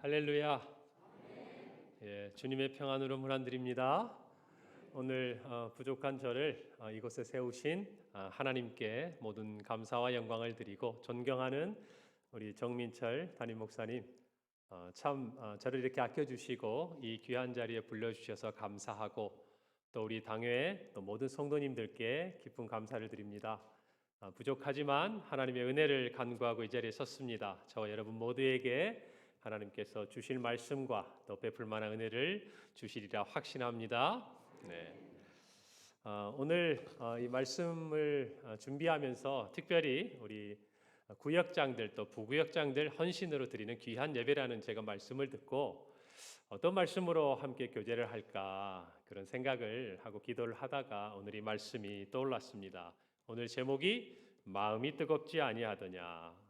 할렐루야. 예, 주님의 평안으로 문안드립니다. 오늘 부족한 저를 이곳에 세우신 하나님께 모든 감사와 영광을 드리고 존경하는 우리 정민철 담임 목사님, 참 저를 이렇게 아껴주시고 이 귀한 자리에 불러주셔서 감사하고, 또 우리 당회의 또 모든 성도님들께 깊은 감사를 드립니다. 부족하지만 하나님의 은혜를 간구하고 이 자리에 섰습니다. 저와 여러분 모두에게 하나님께서 주실 말씀과 또 베풀 만한 은혜를 주시리라 확신합니다. 네. 오늘 이 말씀을 준비하면서 특별히 우리 구역장들 또 부구역장들 헌신으로 드리는 귀한 예배라는 제가 말씀을 듣고 어떤 말씀으로 함께 교제를 할까 그런 생각을 하고 기도를 하다가 오늘 이 말씀이 떠올랐습니다. 오늘 제목이 마음이 뜨겁지 아니하더냐.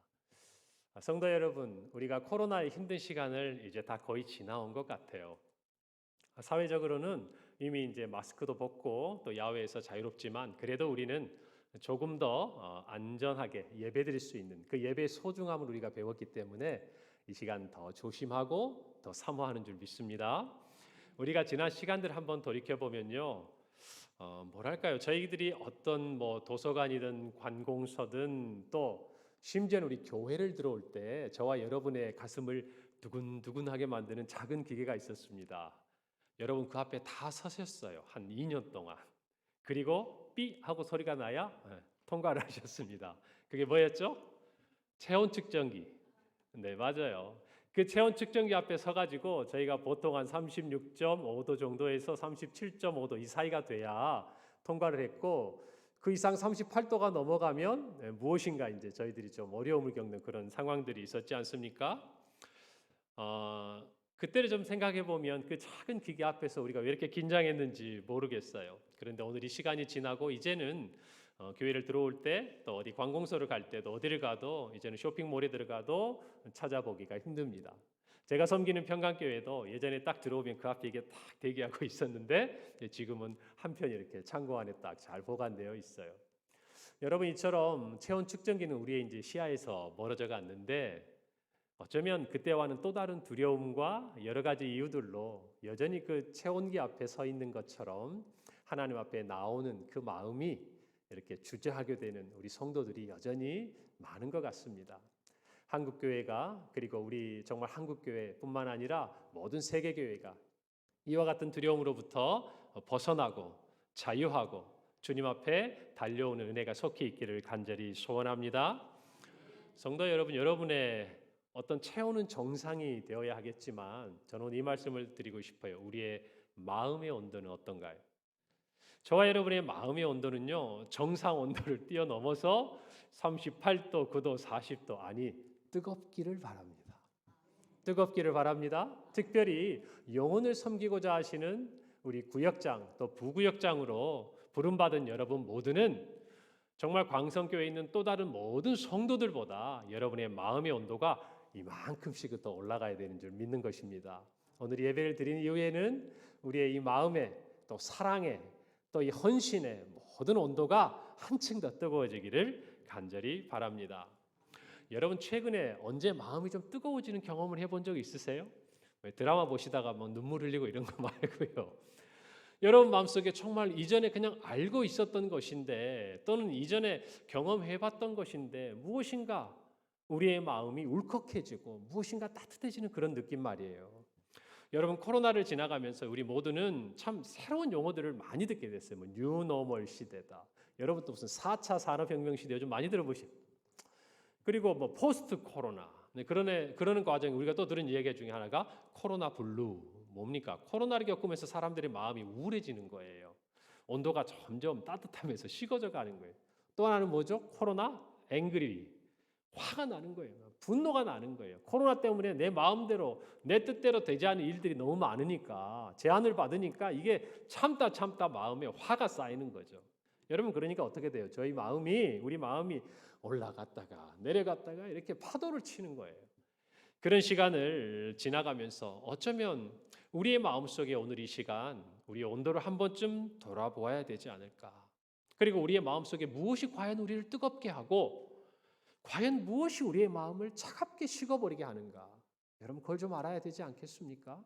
성도 여러분, 우리가 코로나의 힘든 시간을 이제 다 거의 지나온 것 같아요. 사회적으로는 이미 이제 마스크도 벗고 또 야외에서 자유롭지만, 그래도 우리는 조금 더 안전하게 예배드릴 수 있는 그 예배의 소중함을 우리가 배웠기 때문에 이 시간 더 조심하고 더 사모하는 줄 믿습니다. 우리가 지난 시간들 한번 돌이켜 보면요, 뭐랄까요? 저희들이 어떤 뭐 도서관이든 관공서든 또 심지어는 우리 교회를 들어올 때 저와 여러분의 가슴을 두근두근하게 만드는 작은 기계가 있었습니다. 여러분 그 앞에 다 서셨어요. 한 2년 동안. 그리고 삐 하고 소리가 나야 통과를 하셨습니다. 그게 뭐였죠? 체온 측정기. 네, 맞아요. 그 체온 측정기 앞에 서가지고 저희가 보통 한 36.5도 정도에서 37.5도 이 사이가 돼야 통과를 했고, 그 이상 38도가 넘어가면 무엇인가 이제 저희들이 좀 어려움을 겪는 그런 상황들이 있었지 않습니까? 그때를 좀 생각해 보면 그 작은 기계 앞에서 우리가 왜 이렇게 긴장했는지 모르겠어요. 그런데 오늘 이 시간이 지나고 이제는 교회를 들어올 때 또 어디 관공서를 갈 때도 어디를 가도 이제는 쇼핑몰에 들어가도 찾아보기가 힘듭니다. 제가 섬기는 평강교회도 예전에 딱 들어오면 그 앞에 이게 딱 대기하고 있었는데 지금은 한편 이렇게 창고 안에 딱 잘 보관되어 있어요. 여러분, 이처럼 체온 측정기는 우리의 이제 시야에서 멀어져 갔는데, 어쩌면 그때와는 또 다른 두려움과 여러 가지 이유들로 여전히 그 체온기 앞에 서 있는 것처럼 하나님 앞에 나오는 그 마음이 이렇게 주저하게 되는 우리 성도들이 여전히 많은 것 같습니다. 한국교회가, 그리고 우리 정말 한국교회뿐만 아니라 모든 세계교회가 이와 같은 두려움으로부터 벗어나고 자유하고 주님 앞에 달려오는 은혜가 속히 있기를 간절히 소원합니다. 성도 여러분, 여러분의 어떤 체온은 정상이 되어야 하겠지만 저는 이 말씀을 드리고 싶어요. 우리의 마음의 온도는 어떤가요? 저와 여러분의 마음의 온도는요, 정상 온도를 뛰어넘어서 38도, 9도, 40도, 아니 뜨겁기를 바랍니다. 뜨겁기를 바랍니다. 특별히 영혼을 섬기고자 하시는 우리 구역장 또 부구역장으로 부름받은 여러분 모두는 정말 광성교회에 있는 또 다른 모든 성도들보다 여러분의 마음의 온도가 이만큼씩 더 올라가야 되는 줄 믿는 것입니다. 오늘 예배를 드린 이후에는 우리의 이 마음의 또 사랑의 또 이 헌신의 모든 온도가 한층 더 뜨거워지기를 간절히 바랍니다. 여러분 최근에 언제 마음이 좀 뜨거워지는 경험을 해본 적 있으세요? 드라마 보시다가 뭐 눈물 흘리고 이런 거 말고요. 여러분 마음속에 정말 이전에 그냥 알고 있었던 것인데 또는 이전에 경험해봤던 것인데 무엇인가 우리의 마음이 울컥해지고 무엇인가 따뜻해지는 그런 느낌 말이에요. 여러분 코로나를 지나가면서 우리 모두는 참 새로운 용어들을 많이 듣게 됐어요. 뭐 뉴노멀 시대다. 여러분 또 무슨 4차 산업혁명 시대 요즘 많이 들어보시죠? 그리고 뭐 포스트 코로나. 네, 그러는 과정에 우리가 또 들은 얘기 중에 하나가 코로나 블루. 뭡니까? 코로나를 겪으면서 사람들의 마음이 우울해지는 거예요. 온도가 점점 따뜻하면서 식어져 가는 거예요. 또 하나는 뭐죠? 코로나 앵그리. 화가 나는 거예요. 분노가 나는 거예요. 코로나 때문에 내 마음대로 내 뜻대로 되지 않은 일들이 너무 많으니까, 제한을 받으니까 이게 참다 마음에 화가 쌓이는 거죠. 여러분 그러니까 어떻게 돼요? 우리 마음이 올라갔다가 내려갔다가 이렇게 파도를 치는 거예요. 그런 시간을 지나가면서 어쩌면 우리의 마음속에 오늘 이 시간 우리의 온도를 한 번쯤 돌아보아야 되지 않을까. 그리고 우리의 마음속에 무엇이 과연 우리를 뜨겁게 하고 과연 무엇이 우리의 마음을 차갑게 식어버리게 하는가. 여러분 그걸 좀 알아야 되지 않겠습니까?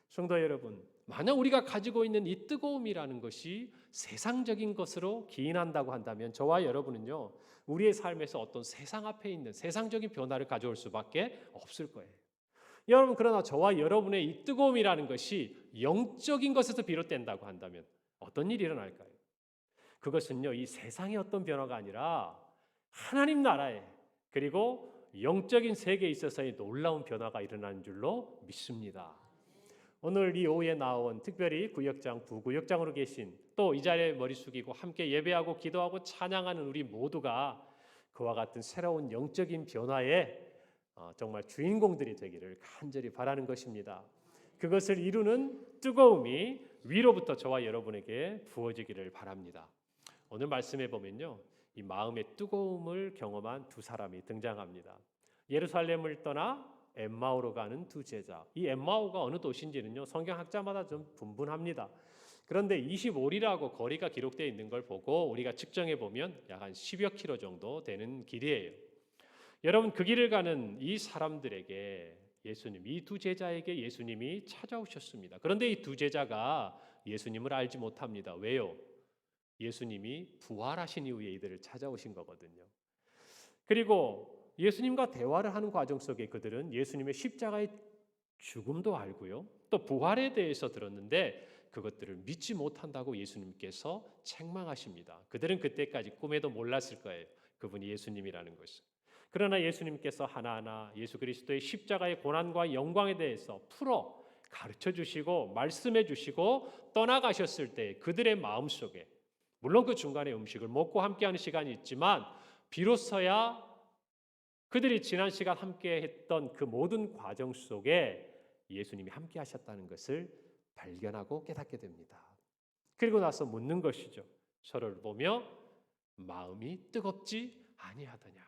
성도 여러분, 만약 우리가 가지고 있는 이 뜨거움이라는 것이 세상적인 것으로 기인한다고 한다면 저와 여러분은요, 우리의 삶에서 어떤 세상 앞에 있는 세상적인 변화를 가져올 수밖에 없을 거예요. 여러분, 그러나 저와 여러분의 이 뜨거움이라는 것이 영적인 것에서 비롯된다고 한다면 어떤 일이 일어날까요? 그것은요, 이 세상의 어떤 변화가 아니라 하나님 나라에, 그리고 영적인 세계에 있어서의 놀라운 변화가 일어나는 줄로 믿습니다. 오늘 이 오후에 나온 특별히 구역장, 부구역장으로 계신 또 이 자리에 머리 숙이고 함께 예배하고 기도하고 찬양하는 우리 모두가 그와 같은 새로운 영적인 변화에 정말 주인공들이 되기를 간절히 바라는 것입니다. 그것을 이루는 뜨거움이 위로부터 저와 여러분에게 부어지기를 바랍니다. 오늘 말씀해 보면요, 이 마음의 뜨거움을 경험한 두 사람이 등장합니다. 예루살렘을 떠나 엠마오로 가는 두 제자. 이 엠마오가 어느 도시인지는요, 성경학자마다 좀 분분합니다. 그런데 25리라고 거리가 기록되어 있는 걸 보고 우리가 측정해 보면 약 한 10여 킬로 정도 되는 길이에요. 여러분, 그 길을 가는 이 사람들에게 예수님, 이 두 제자에게 예수님이 찾아오셨습니다. 그런데 이 두 제자가 예수님을 알지 못합니다. 왜요? 예수님이 부활하신 이후에 이들을 찾아오신 거거든요. 그리고 예수님과 대화를 하는 과정 속에 그들은 예수님의 십자가의 죽음도 알고요, 또 부활에 대해서 들었는데 그것들을 믿지 못한다고 예수님께서 책망하십니다. 그들은 그때까지 꿈에도 몰랐을 거예요, 그분이 예수님이라는 것을. 그러나 예수님께서 하나하나 예수 그리스도의 십자가의 고난과 영광에 대해서 풀어 가르쳐 주시고 말씀해 주시고 떠나가셨을 때 그들의 마음속에, 물론 그 중간에 음식을 먹고 함께하는 시간이 있지만 비로소야 그들이 지난 시간 함께 했던 그 모든 과정 속에 예수님이 함께 하셨다는 것을 발견하고 깨닫게 됩니다. 그리고 나서 묻는 것이죠. 서로를 보며 마음이 뜨겁지 아니하더냐.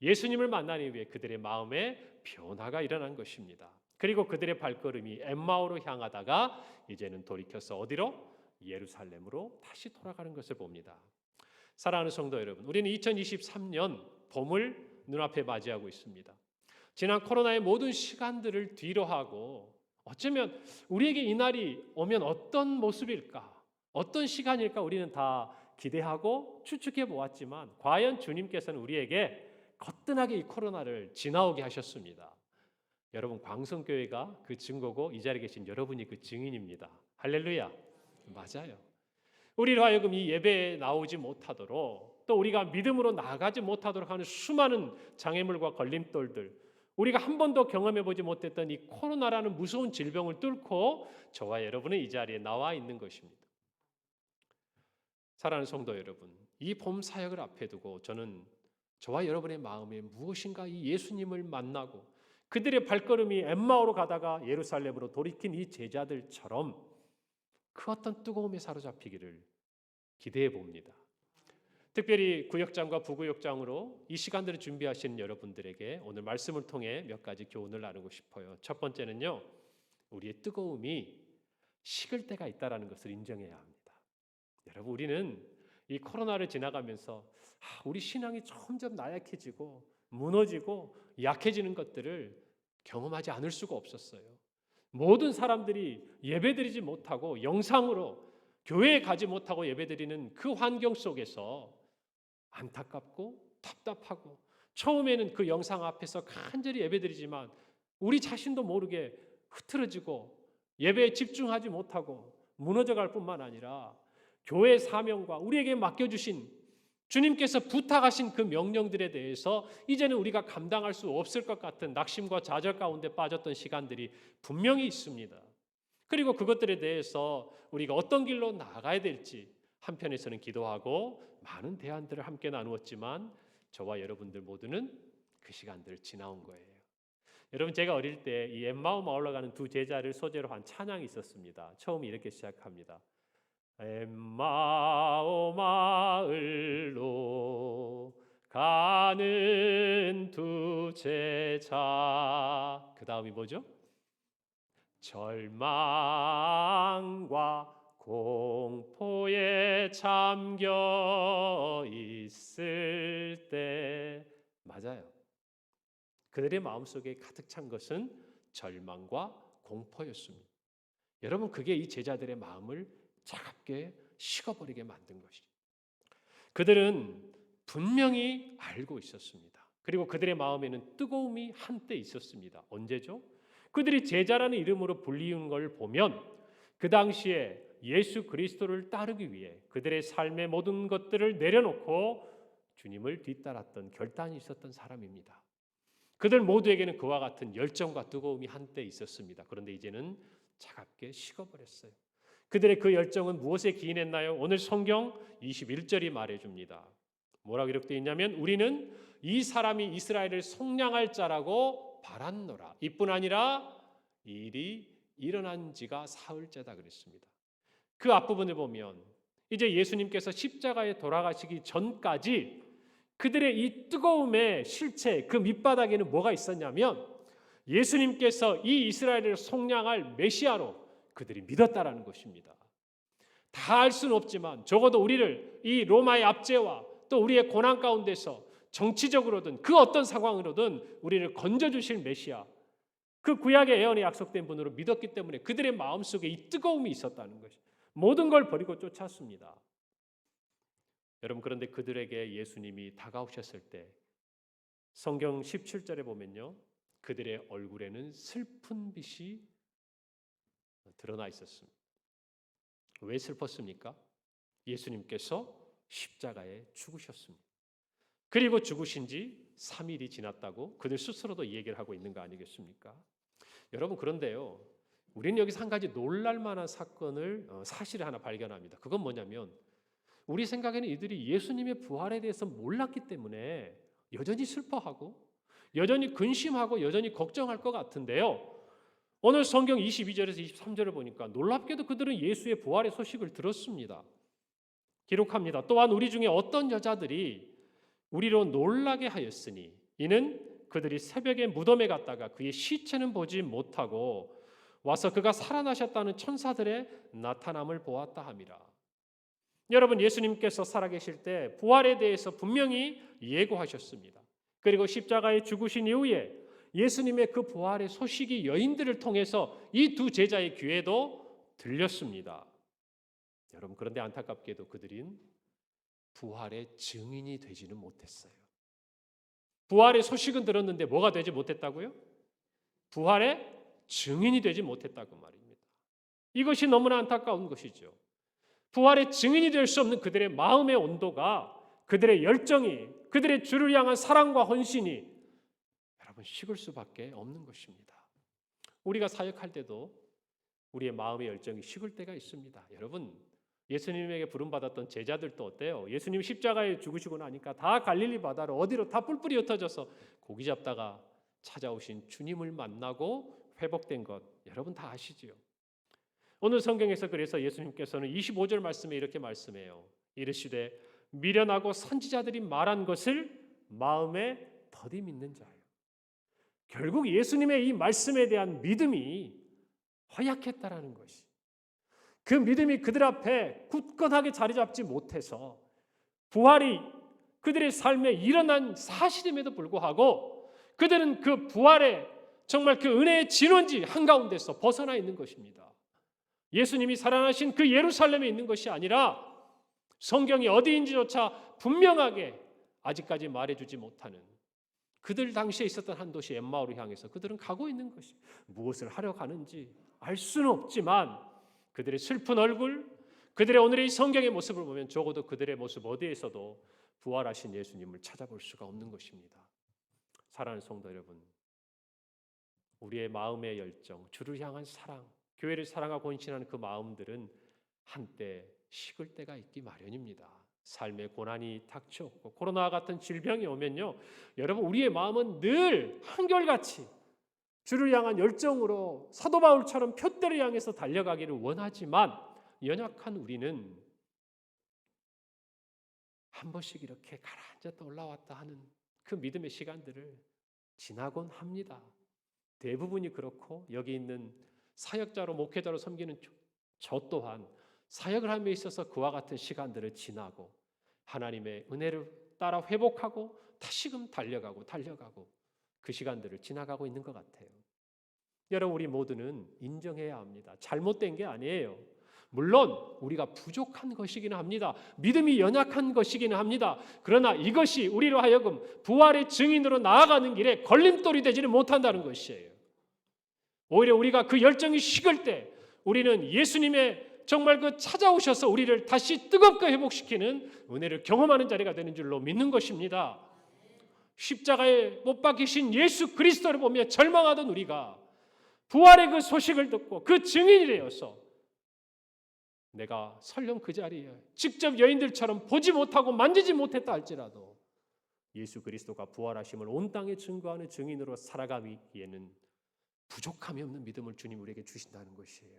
예수님을 만나기 위해 그들의 마음에 변화가 일어난 것입니다. 그리고 그들의 발걸음이 엠마오로 향하다가 이제는 돌이켜서 어디로? 예루살렘으로 다시 돌아가는 것을 봅니다. 사랑하는 성도 여러분, 우리는 2023년 봄을 눈앞에 맞이하고 있습니다. 지난 코로나의 모든 시간들을 뒤로 하고 어쩌면 우리에게 이 날이 오면 어떤 모습일까, 어떤 시간일까 우리는 다 기대하고 추측해 보았지만 과연 주님께서는 우리에게 거뜬하게 이 코로나를 지나오게 하셨습니다. 여러분, 광성교회가 그 증거고 이 자리에 계신 여러분이 그 증인입니다. 할렐루야. 맞아요. 우리로 하여금 이 예배에 나오지 못하도록, 또 우리가 믿음으로 나아가지 못하도록 하는 수많은 장애물과 걸림돌들, 우리가 한 번도 경험해 보지 못했던 이 코로나라는 무서운 질병을 뚫고 저와 여러분은 이 자리에 나와 있는 것입니다. 사랑하는 성도 여러분, 이 봄 사역을 앞에 두고 저는 저와 여러분의 마음에 무엇인가 이 예수님을 만나고 그들의 발걸음이 엠마오로 가다가 예루살렘으로 돌이킨 이 제자들처럼 그 어떤 뜨거움에 사로잡히기를 기대해 봅니다. 특별히 구역장과 부구역장으로 이 시간들을 준비하시는 여러분들에게 오늘 말씀을 통해 몇 가지 교훈을 나누고 싶어요. 첫 번째는요, 우리의 뜨거움이 식을 때가 있다는 것을 인정해야 합니다. 여러분, 우리는 이 코로나를 지나가면서 우리 신앙이 점점 나약해지고 무너지고 약해지는 것들을 경험하지 않을 수가 없었어요. 모든 사람들이 예배드리지 못하고 영상으로 교회에 가지 못하고 예배드리는 그 환경 속에서 안타깝고 답답하고, 처음에는 그 영상 앞에서 간절히 예배드리지만 우리 자신도 모르게 흐트러지고 예배에 집중하지 못하고 무너져갈 뿐만 아니라 교회의 사명과 우리에게 맡겨주신 주님께서 부탁하신 그 명령들에 대해서 이제는 우리가 감당할 수 없을 것 같은 낙심과 좌절 가운데 빠졌던 시간들이 분명히 있습니다. 그리고 그것들에 대해서 우리가 어떤 길로 나아가야 될지 한편에서는 기도하고 많은 대안들을 함께 나누었지만 저와 여러분들 모두는 그 시간들을 지나온 거예요. 여러분, 제가 어릴 때 이 엠마오 마을로 가는 두 제자를 소재로 한 찬양이 있었습니다. 처음에 이렇게 시작합니다. 엠마오 마을로 가는 두 제자. 그 다음이 뭐죠? 절망과 공포에 잠겨 있을 때. 맞아요. 그들의 마음속에 가득 찬 것은 절망과 공포였습니다. 여러분, 그게 이 제자들의 마음을 차갑게 식어버리게 만든 것이죠. 그들은 분명히 알고 있었습니다. 그리고 그들의 마음에는 뜨거움이 한때 있었습니다. 언제죠? 그들이 제자라는 이름으로 불리는 걸 보면 그 당시에 예수 그리스도를 따르기 위해 그들의 삶의 모든 것들을 내려놓고 주님을 뒤따랐던 결단이 있었던 사람입니다. 그들 모두에게는 그와 같은 열정과 뜨거움이 한때 있었습니다. 그런데 이제는 차갑게 식어버렸어요. 그들의 그 열정은 무엇에 기인했나요? 오늘 성경 21절이 말해줍니다. 뭐라고 기록되어 있냐면 우리는 이 사람이 이스라엘을 속량할 자라고 바랐노라. 이뿐 아니라 이 일이 일어난 지가 사흘째다 그랬습니다. 그 앞부분을 보면 이제 예수님께서 십자가에 돌아가시기 전까지 그들의 이 뜨거움의 실체, 그 밑바닥에는 뭐가 있었냐면 예수님께서 이 이스라엘을 속량할 메시아로 그들이 믿었다라는 것입니다. 다 알 수는 없지만 적어도 우리를 이 로마의 압제와 또 우리의 고난 가운데서 정치적으로든 그 어떤 상황으로든 우리를 건져주실 메시아, 그 구약의 예언에 약속된 분으로 믿었기 때문에 그들의 마음속에 이 뜨거움이 있었다는 것이 모든 걸 버리고 쫓았습니다. 여러분, 그런데 그들에게 예수님이 다가오셨을 때 성경 17절에 보면요, 그들의 얼굴에는 슬픈 빛이 드러나 있었습니다. 왜 슬펐습니까? 예수님께서 십자가에 죽으셨습니다. 그리고 죽으신 지 3일이 지났다고 그들 스스로도 얘기를 하고 있는 거 아니겠습니까? 여러분, 그런데요, 우리는 여기서 한 가지 놀랄만한 사실을 하나 발견합니다. 그건 뭐냐면 우리 생각에는 이들이 예수님의 부활에 대해서 몰랐기 때문에 여전히 슬퍼하고 여전히 근심하고 여전히 걱정할 것 같은데요, 오늘 성경 22절에서 23절을 보니까 놀랍게도 그들은 예수의 부활의 소식을 들었습니다. 기록합니다. 또한 우리 중에 어떤 여자들이 우리로 놀라게 하였으니 이는 그들이 새벽에 무덤에 갔다가 그의 시체는 보지 못하고 와서 그가 살아나셨다는 천사들의 나타남을 보았다 함이라. 여러분, 예수님께서 살아계실 때 부활에 대해서 분명히 예고하셨습니다. 그리고 십자가에 죽으신 이후에 예수님의 그 부활의 소식이 여인들을 통해서 이 두 제자의 귀에도 들렸습니다. 여러분, 그런데 안타깝게도 그들은 부활의 증인이 되지는 못했어요. 부활의 소식은 들었는데 뭐가 되지 못했다고요? 부활의 증인이 되지 못했다고 말입니다. 이것이 너무나 안타까운 것이죠. 부활의 증인이 될 수 없는 그들의 마음의 온도가, 그들의 열정이, 그들의 주를 향한 사랑과 헌신이 여러분 식을 수밖에 없는 것입니다. 우리가 사역할 때도 우리의 마음의 열정이 식을 때가 있습니다. 여러분, 예수님에게 부름받았던 제자들도 어때요? 예수님 십자가에 죽으시고 나니까 다 갈릴리 바다로 어디로 다 뿔뿔이 흩어져서 고기 잡다가 찾아오신 주님을 만나고 회복된 것 여러분 다 아시지요? 오늘 성경에서 그래서 예수님께서는 25절 말씀에 이렇게 말씀해요. 이르시되 미련하고 선지자들이 말한 것을 마음에 더디 믿는 자예요. 결국 예수님의 이 말씀에 대한 믿음이 허약했다라는 것이, 그 믿음이 그들 앞에 굳건하게 자리 잡지 못해서 부활이 그들의 삶에 일어난 사실임에도 불구하고 그들은 그 부활의 정말 그 은혜의 진원지 한가운데서 벗어나 있는 것입니다. 예수님이 살아나신 그 예루살렘에 있는 것이 아니라 성경이 어디인지조차 분명하게 아직까지 말해주지 못하는 그들 당시에 있었던 한 도시 엠마오를 향해서 그들은 가고 있는 것이, 무엇을 하려 가는지 알 수는 없지만 그들의 슬픈 얼굴, 그들의 오늘의 성경의 모습을 보면 적어도 그들의 모습 어디에서도 부활하신 예수님을 찾아볼 수가 없는 것입니다. 사랑하는 성도 여러분, 우리의 마음의 열정, 주를 향한 사랑, 교회를 사랑하고 헌신하는 그 마음들은 한때 식을 때가 있기 마련입니다. 삶의 고난이 닥쳐오고 코로나와 같은 질병이 오면요, 여러분 우리의 마음은 늘 한결같이 주를 향한 열정으로 사도 바울처럼 푯대를 향해서 달려가기를 원하지만 연약한 우리는 한 번씩 이렇게 가라앉았다 올라왔다 하는 그 믿음의 시간들을 지나곤 합니다. 대부분이 그렇고 여기 있는 사역자로 목회자로 섬기는 저 또한 사역을 함에 있어서 그와 같은 시간들을 지나고 하나님의 은혜를 따라 회복하고 다시금 달려가고 그 시간들을 지나가고 있는 것 같아요. 여러분, 우리 모두는 인정해야 합니다. 잘못된 게 아니에요. 물론 우리가 부족한 것이기는 합니다. 믿음이 연약한 것이기는 합니다. 그러나 이것이 우리로 하여금 부활의 증인으로 나아가는 길에 걸림돌이 되지는 못한다는 것이에요. 오히려 우리가 그 열정이 식을 때 우리는 예수님의 정말 그 찾아오셔서 우리를 다시 뜨겁게 회복시키는 은혜를 경험하는 자리가 되는 줄로 믿는 것입니다. 십자가에 못 박히신 예수 그리스도를 보며 절망하던 우리가 부활의 그 소식을 듣고 그 증인이 되어서 내가 설령 그 자리에 직접 여인들처럼 보지 못하고 만지지 못했다 할지라도 예수 그리스도가 부활하심을 온 땅에 증거하는 증인으로 살아가기에는 부족함이 없는 믿음을 주님 우리에게 주신다는 것이에요.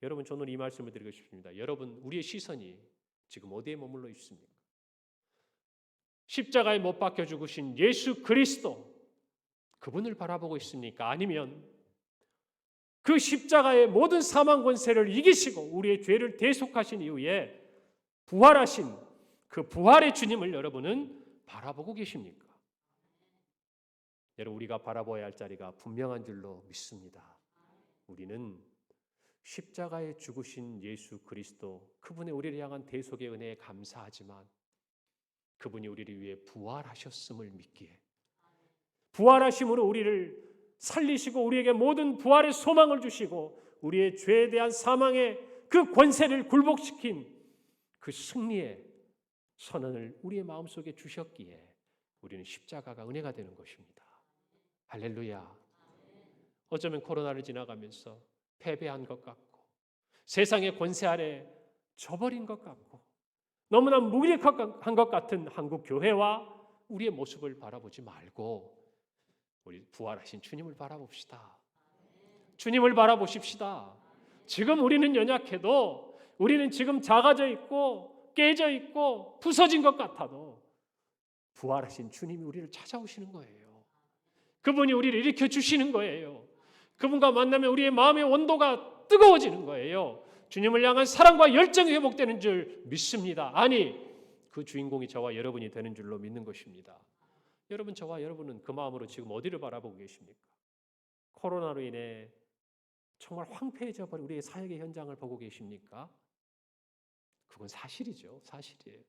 여러분, 저는 이 말씀을 드리고 싶습니다. 여러분, 우리의 시선이 지금 어디에 머물러 있습니까? 십자가에 못 박혀 죽으신 예수 그리스도, 그분을 바라보고 있습니까? 아니면 그 십자가의 모든 사망 권세를 이기시고 우리의 죄를 대속하신 이후에 부활하신 그 부활의 주님을 여러분은 바라보고 계십니까? 여러분, 우리가 바라봐야 할 자리가 분명한 줄로 믿습니다. 우리는 십자가에 죽으신 예수 그리스도, 그분의 우리를 향한 대속의 은혜에 감사하지만 그분이 우리를 위해 부활하셨음을 믿기에, 부활하심으로 우리를 살리시고 우리에게 모든 부활의 소망을 주시고 우리의 죄에 대한 사망의 그 권세를 굴복시킨 그 승리의 선언을 우리의 마음속에 주셨기에 우리는 십자가가 은혜가 되는 것입니다. 할렐루야. 어쩌면 코로나를 지나가면서 패배한 것 같고 세상의 권세 아래 져버린 것 같고 너무나 무기력한 것 같은 한국 교회와 우리의 모습을 바라보지 말고 우리 부활하신 주님을 바라봅시다. 주님을 바라보십시다. 지금 우리는 연약해도, 우리는 지금 작아져 있고 깨져 있고 부서진 것 같아도 부활하신 주님이 우리를 찾아오시는 거예요. 그분이 우리를 일으켜 주시는 거예요. 그분과 만나면 우리의 마음의 온도가 뜨거워지는 거예요. 주님을 향한 사랑과 열정이 회복되는 줄 믿습니다. 아니, 그 주인공이 저와 여러분이 되는 줄로 믿는 것입니다. 여러분, 저와 여러분은 그 마음으로 지금 어디를 바라보고 계십니까? 코로나로 인해 정말 황폐해져 버린 우리의 사역의 현장을 보고 계십니까? 그건 사실이죠. 사실이에요.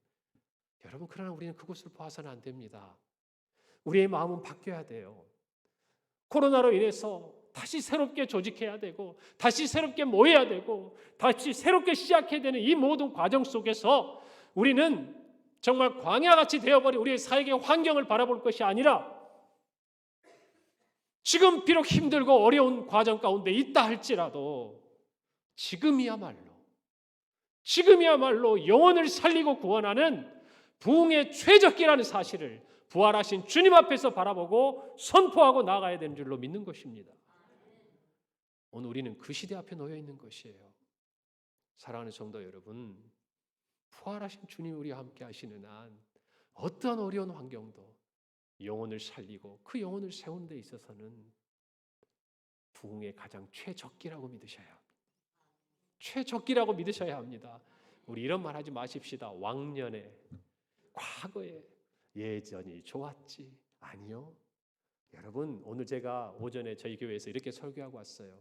여러분, 그러나 우리는 그곳을 봐서는 안 됩니다. 우리의 마음은 바뀌어야 돼요. 코로나로 인해서 다시 새롭게 조직해야 되고 다시 새롭게 모여야 되고 다시 새롭게 시작해야 되는 이 모든 과정 속에서 우리는 정말 광야같이 되어버린 우리의 사역의 환경을 바라볼 것이 아니라 지금 비록 힘들고 어려운 과정 가운데 있다 할지라도 지금이야말로 영혼을 살리고 구원하는 부흥의 최적기라는 사실을 부활하신 주님 앞에서 바라보고 선포하고 나아가야 되는 줄로 믿는 것입니다. 오늘 우리는 그 시대 앞에 놓여 있는 것이에요. 사랑하는 성도 여러분, 부활하신 주님이 우리와 함께 하시는 한 어떠한 어려운 환경도 영혼을 살리고 그 영혼을 세우는 데 있어서는 부흥의 가장 최적기라고 믿으셔야 합니다. 최적기라고 믿으셔야 합니다. 우리 이런 말 하지 마십시다. 왕년에, 과거에, 예전이 좋았지. 아니요. 여러분, 오늘 제가 오전에 저희 교회에서 이렇게 설교하고 왔어요.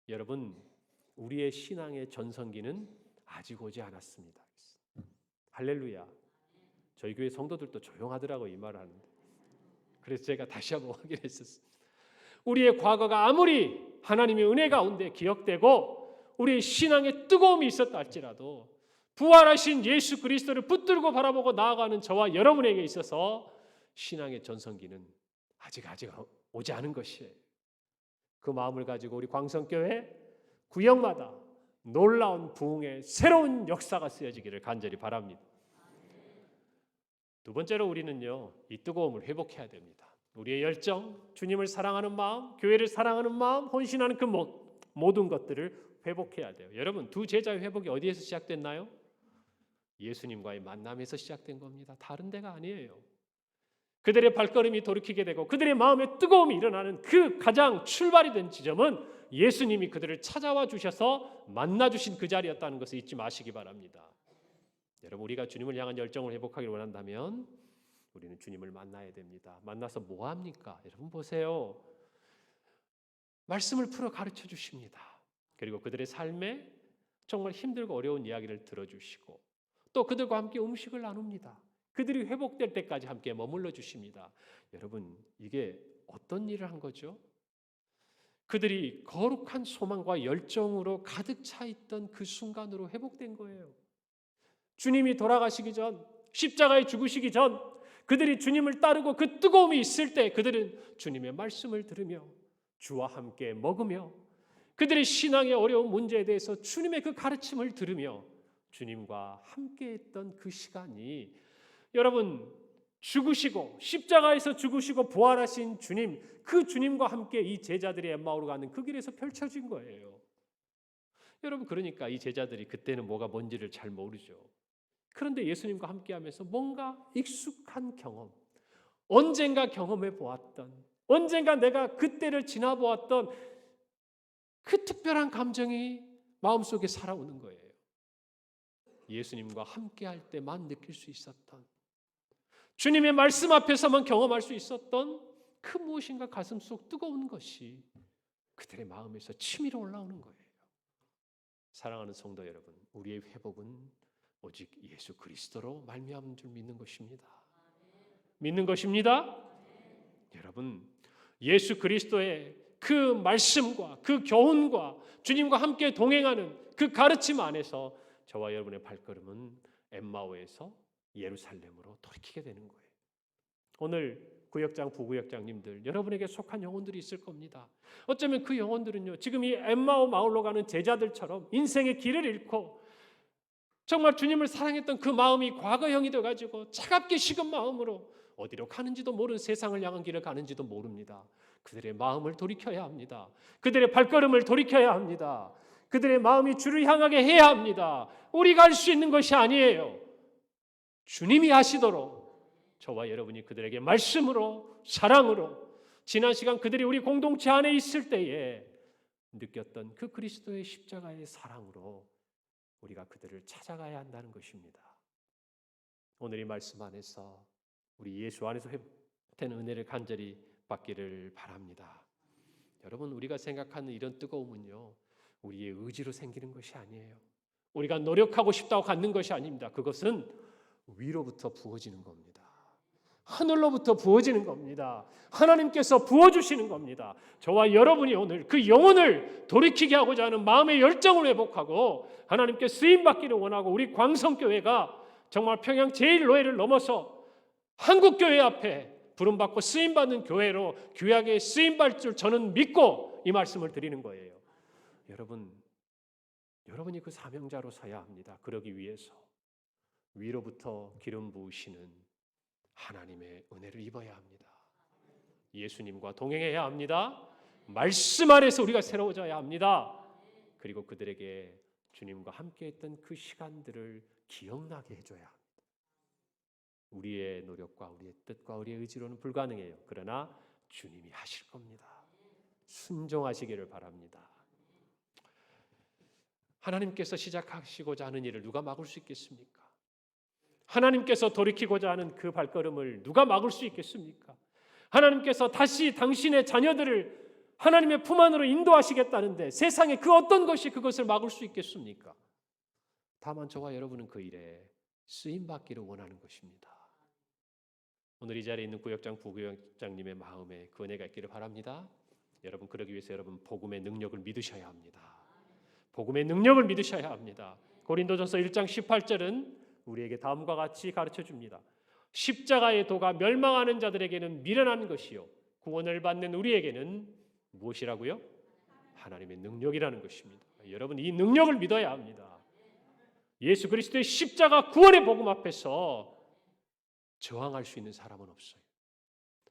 여러분, 우리의 신앙의 전성기는 아직 오지 않았습니다. 할렐루야. 저희 교회 성도들도 조용하더라고요, 이 말을 하는데. 그래서 제가 다시 한번 확인했었어요. 우리의 과거가 아무리 하나님의 은혜 가운데 기억되고 우리의 신앙에 뜨거움이 있었다 할지라도 부활하신 예수 그리스도를 붙들고 바라보고 나아가는 저와 여러분에게 있어서 신앙의 전성기는 아직 오지 않은 것이에요. 그 마음을 가지고 우리 광성교회 구역마다 놀라운 부흥의 새로운 역사가 쓰여지기를 간절히 바랍니다. 두 번째로 우리는요, 이 뜨거움을 회복해야 됩니다. 우리의 열정, 주님을 사랑하는 마음, 교회를 사랑하는 마음, 헌신하는 그 모든 것들을 회복해야 돼요. 여러분, 두 제자의 회복이 어디에서 시작됐나요? 예수님과의 만남에서 시작된 겁니다. 다른 데가 아니에요. 그들의 발걸음이 돌이키게 되고 그들의 마음에 뜨거움이 일어나는 그 가장 출발이 된 지점은 예수님이 그들을 찾아와 주셔서 만나 주신 그 자리였다는 것을 잊지 마시기 바랍니다. 여러분, 우리가 주님을 향한 열정을 회복하기를 원한다면 우리는 주님을 만나야 됩니다. 만나서 뭐 합니까? 여러분 보세요. 말씀을 풀어 가르쳐 주십니다. 그리고 그들의 삶에 정말 힘들고 어려운 이야기를 들어주시고 또 그들과 함께 음식을 나눕니다. 그들이 회복될 때까지 함께 머물러 주십니다. 여러분 이게 어떤 일을 한 거죠? 그들이 거룩한 소망과 열정으로 가득 차 있던 그 순간으로 회복된 거예요. 주님이 돌아가시기 전, 십자가에 죽으시기 전, 그들이 주님을 따르고 그 뜨거움이 있을 때 그들은 주님의 말씀을 들으며 주와 함께 먹으며 그들의 신앙의 어려운 문제에 대해서 주님의 그 가르침을 들으며 주님과 함께했던 그 시간이 여러분 죽으시고 십자가에서 죽으시고 부활하신 주님, 그 주님과 함께 이 제자들이 엠마오로 가는 그 길에서 펼쳐진 거예요. 여러분 그러니까 이 제자들이 그때는 뭐가 뭔지를 잘 모르죠. 그런데 예수님과 함께하면서 뭔가 익숙한 경험, 언젠가 경험해 보았던, 언젠가 내가 그때를 지나보았던 그 특별한 감정이 마음속에 살아오는 거예요. 예수님과 함께할 때만 느낄 수 있었던, 주님의 말씀 앞에서만 경험할 수 있었던 그 무엇인가 가슴속 뜨거운 것이 그들의 마음에서 치밀어 올라오는 거예요. 사랑하는 성도 여러분, 우리의 회복은 오직 예수 그리스도로 말미암은 줄 믿는 것입니다. 믿는 것입니다. 여러분, 예수 그리스도의 그 말씀과 그 교훈과 주님과 함께 동행하는 그 가르침 안에서 저와 여러분의 발걸음은 엠마오에서 예루살렘으로 돌이키게 되는 거예요. 오늘 구역장, 부구역장님들, 여러분에게 속한 영혼들이 있을 겁니다. 어쩌면 그 영혼들은요, 지금 이 엠마오 마을로 가는 제자들처럼 인생의 길을 잃고 정말 주님을 사랑했던 그 마음이 과거형이 돼가지고 차갑게 식은 마음으로 어디로 가는지도 모르는 세상을 향한 길을 가는지도 모릅니다. 그들의 마음을 돌이켜야 합니다. 그들의 발걸음을 돌이켜야 합니다. 그들의 마음이 주를 향하게 해야 합니다. 우리가 할 수 있는 것이 아니에요. 주님이 하시도록 저와 여러분이 그들에게 말씀으로, 사랑으로, 지난 시간 그들이 우리 공동체 안에 있을 때에 느꼈던 그 그리스도의 십자가의 사랑으로 우리가 그들을 찾아가야 한다는 것입니다. 오늘 이 말씀 안에서 우리 예수 안에서 회복되는 은혜를 간절히 받기를 바랍니다. 여러분, 우리가 생각하는 이런 뜨거움은요, 우리의 의지로 생기는 것이 아니에요. 우리가 노력하고 싶다고 갖는 것이 아닙니다. 그것은 위로부터 부어지는 겁니다. 하늘로부터 부어지는 겁니다. 하나님께서 부어주시는 겁니다. 저와 여러분이 오늘 그 영혼을 돌이키게 하고자 하는 마음의 열정을 회복하고 하나님께 쓰임받기를 원하고 우리 광성교회가 정말 평양 제1노회를 넘어서 한국교회 앞에 부름받고 쓰임받는 교회로 귀하게 쓰임받을 줄 저는 믿고 이 말씀을 드리는 거예요. 여러분이 그 사명자로 서야 합니다. 그러기 위해서 위로부터 기름 부으시는 하나님의 은혜를 입어야 합니다. 예수님과 동행해야 합니다. 말씀 안에서 우리가 새로워져야 합니다. 그리고 그들에게 주님과 함께했던 그 시간들을 기억나게 해줘야 합니다. 우리의 노력과 우리의 뜻과 우리의 의지로는 불가능해요. 그러나 주님이 하실 겁니다. 순종하시기를 바랍니다. 하나님께서 시작하시고자 하는 일을 누가 막을 수 있겠습니까? 하나님께서 돌이키고자 하는 그 발걸음을 누가 막을 수 있겠습니까? 하나님께서 다시 당신의 자녀들을 하나님의 품 안으로 인도하시겠다는데 세상에 그 어떤 것이 그것을 막을 수 있겠습니까? 다만 저와 여러분은 그 일에 쓰임받기를 원하는 것입니다. 오늘 이 자리에 있는 구역장, 부구역장님의 마음에 그 은혜가 있기를 바랍니다. 여러분, 그러기 위해서 여러분 복음의 능력을 믿으셔야 합니다. 복음의 능력을 믿으셔야 합니다. 고린도전서 1장 18절은 우리에게 다음과 같이 가르쳐 줍니다. 십자가의 도가 멸망하는 자들에게는 미련한 것이요 구원을 받는 우리에게는 무엇이라고요? 하나님의 능력이라는 것입니다. 여러분, 이 능력을 믿어야 합니다. 예수 그리스도의 십자가 구원의 복음 앞에서 저항할 수 있는 사람은 없어요.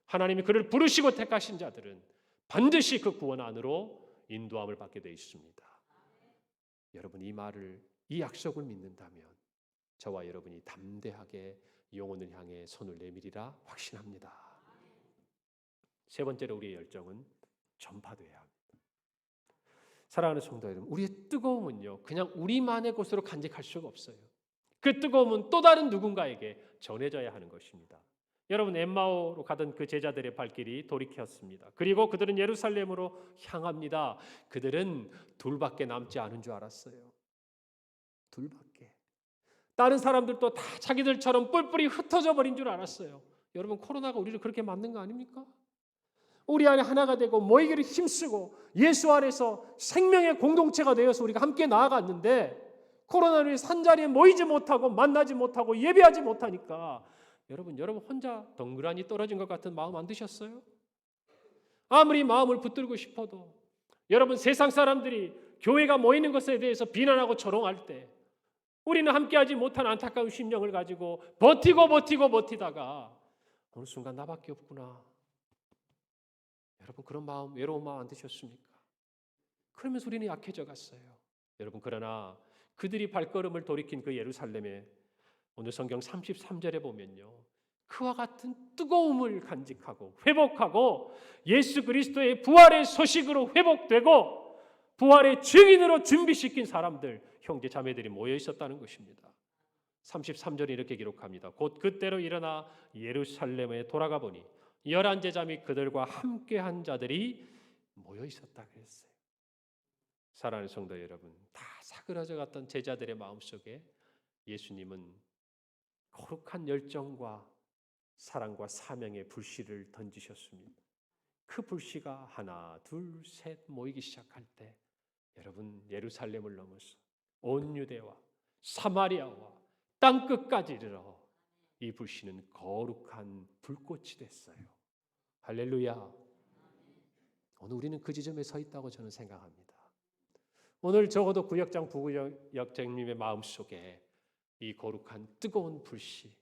하나님이 그를 부르시고 택하신 자들은 반드시 그 구원 안으로 인도함을 받게 되어 있습니다. 여러분, 이 말을, 이 약속을 믿는다면 저와 여러분이 담대하게 영혼을 향해 손을 내밀이라 확신합니다. 세 번째로 우리의 열정은 전파돼야 합니다. 사랑하는 성도 여러분, 우리의 뜨거움은요 그냥 우리만의 것으로 간직할 수가 없어요. 그 뜨거움은 또 다른 누군가에게 전해져야 하는 것입니다. 여러분, 엠마오로 가던 그 제자들의 발길이 돌이켰습니다. 그리고 그들은 예루살렘으로 향합니다. 그들은 둘밖에 남지 않은 줄 알았어요. 둘밖에. 다른 사람들도 다 자기들처럼 뿔뿔이 흩어져 버린 줄 알았어요. 여러분, 코로나가 우리를 그렇게 만든 거 아닙니까? 우리 안에 하나가 되고 모이기를 힘쓰고 예수 안에서 생명의 공동체가 되어서 우리가 함께 나아갔는데, 코로나로 인해서 한자리에 모이지 못하고 만나지 못하고 예배하지 못하니까 여러분 혼자 덩그러니 떨어진 것 같은 마음 안 드셨어요? 아무리 마음을 붙들고 싶어도 여러분, 세상 사람들이 교회가 모이는 것에 대해서 비난하고 조롱할 때 우리는 함께하지 못한 안타까운 심령을 가지고 버티다가 어느 순간 나밖에 없구나. 여러분, 그런 마음, 외로운 마음 안 드셨습니까? 그러면서 우리는 약해져 갔어요. 여러분, 그러나 그들이 발걸음을 돌이킨 그 예루살렘에 오늘 성경 33절에 보면요, 그와 같은 뜨거움을 간직하고 회복하고 예수 그리스도의 부활의 소식으로 회복되고 부활의 증인으로 준비시킨 사람들, 형제 자매들이 모여 있었다는 것입니다. 33절이 이렇게 기록합니다. 곧 그때로 일어나 예루살렘에 돌아가 보니 11 제자 및 그들과 함께한 자들이 모여 있었다 그랬어요. 사랑하는 성도 여러분, 다 사그라져 갔던 제자들의 마음속에 예수님은 거룩한 열정과 사랑과 사명의 불씨를 던지셨습니다. 그 불씨가 하나, 둘, 셋 모이기 시작할 때 여러분, 예루살렘을 넘어서 온 유대와 사마리아와 땅끝까지 이르러 이 불씨는 거룩한 불꽃이 됐어요. 할렐루야. 오늘 우리는 그 지점에 서 있다고 저는 생각합니다. 오늘 적어도 구역장 부구역장님의 마음속에 이 거룩한 뜨거운 불씨,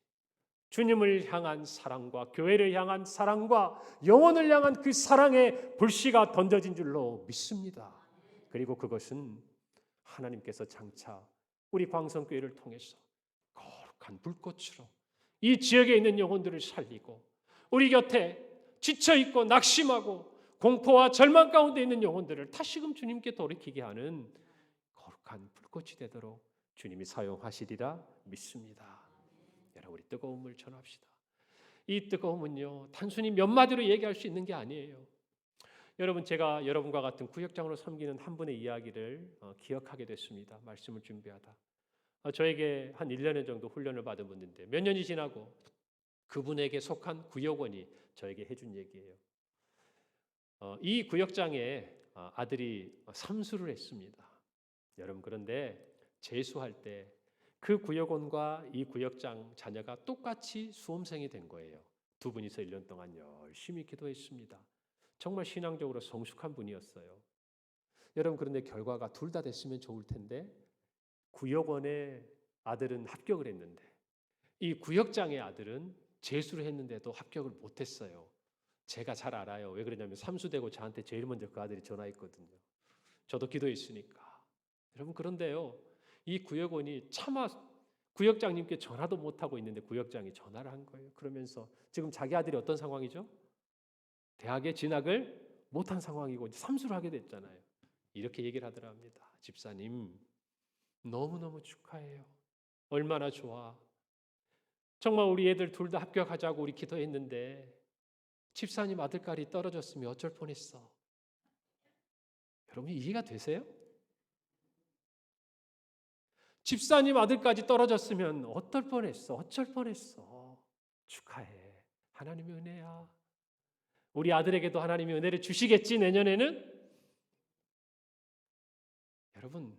주님을 향한 사랑과 교회를 향한 사랑과 영혼을 향한 그 사랑의 불씨가 던져진 줄로 믿습니다. 그리고 그것은 하나님께서 장차 우리 광성교회를 통해서 거룩한 불꽃으로 이 지역에 있는 영혼들을 살리고 우리 곁에 지쳐있고 낙심하고 공포와 절망 가운데 있는 영혼들을 다시금 주님께 돌이키게 하는 거룩한 불꽃이 되도록 주님이 사용하시리라 믿습니다. 여러분, 우리 뜨거움을 전합시다. 이 뜨거움은요, 단순히 몇 마디로 얘기할 수 있는 게 아니에요. 여러분, 제가 여러분과 같은 구역장으로 섬기는 한 분의 이야기를 기억하게 됐습니다. 말씀을 준비하다. 저에게 한 1년 정도 훈련을 받은 분인데 몇 년이 지나고 그분에게 속한 구역원이 저에게 해준 얘기예요. 이 구역장에 아들이 삼수를 했습니다. 여러분, 그런데 재수할 때 그 구역원과 이 구역장 자녀가 똑같이 수험생이 된 거예요. 두 분이서 1년 동안 열심히 기도했습니다. 정말 신앙적으로 성숙한 분이었어요. 여러분, 그런데 결과가 둘 다 됐으면 좋을 텐데 구역원의 아들은 합격을 했는데 이 구역장의 아들은 재수를 했는데도 합격을 못했어요. 제가 잘 알아요. 왜 그러냐면 삼수되고 저한테 제일 먼저 그 아들이 전화했거든요. 저도 기도했으니까. 여러분, 그런데요, 이 구역원이 차마 구역장님께 전화도 못하고 있는데 구역장이 전화를 한 거예요. 그러면서 지금 자기 아들이 어떤 상황이죠? 대학에 진학을 못한 상황이고 삼수를 하게 됐잖아요. 이렇게 얘기를 하더랍니다. 집사님, 너무너무 축하해요. 얼마나 좋아. 정말 우리 애들 둘 다 합격하자고 우리 기도했는데 집사님 아들까지 떨어졌으면 어쩔 뻔했어. 여러분, 이해가 되세요? 집사님 아들까지 떨어졌으면 어떨 뻔했어. 어쩔 뻔했어. 축하해. 하나님의 은혜야. 우리 아들에게도 하나님이 은혜를 주시겠지, 내년에는? 여러분,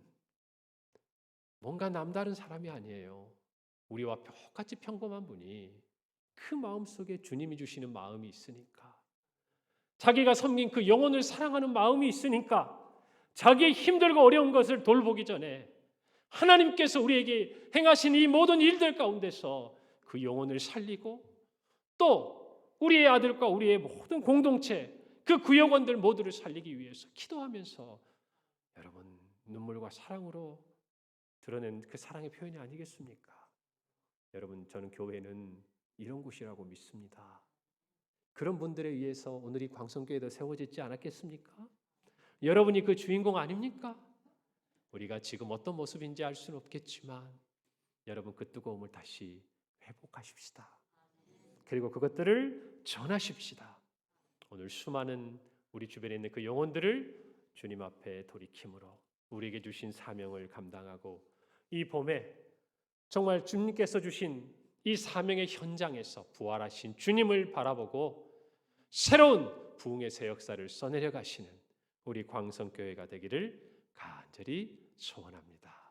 뭔가 남다른 사람이 아니에요. 우리와 똑같이 평범한 분이 그 마음속에 주님이 주시는 마음이 있으니까, 자기가 섬긴 그 영혼을 사랑하는 마음이 있으니까 자기의 힘들고 어려운 것을 돌보기 전에 하나님께서 우리에게 행하신 이 모든 일들 가운데서 그 영혼을 살리고 또 우리의 아들과 우리의 모든 공동체, 그 구역원들 모두를 살리기 위해서 기도하면서 여러분, 눈물과 사랑으로 드러낸 그 사랑의 표현이 아니겠습니까? 여러분, 저는 교회는 이런 곳이라고 믿습니다. 그런 분들에 의해서 오늘 이 광성교회도 세워지지 않았겠습니까? 여러분이 그 주인공 아닙니까? 우리가 지금 어떤 모습인지 알 수는 없겠지만 여러분, 그 뜨거움을 다시 회복하십시다. 그리고 그것들을 전하십시다. 오늘 수많은 우리 주변에 있는 그 영혼들을 주님 앞에 돌이킴으로 우리에게 주신 사명을 감당하고 이 봄에 정말 주님께서 주신 이 사명의 현장에서 부활하신 주님을 바라보고 새로운 부흥의 새 역사를 써내려 가시는 우리 광성교회가 되기를 간절히 소원합니다.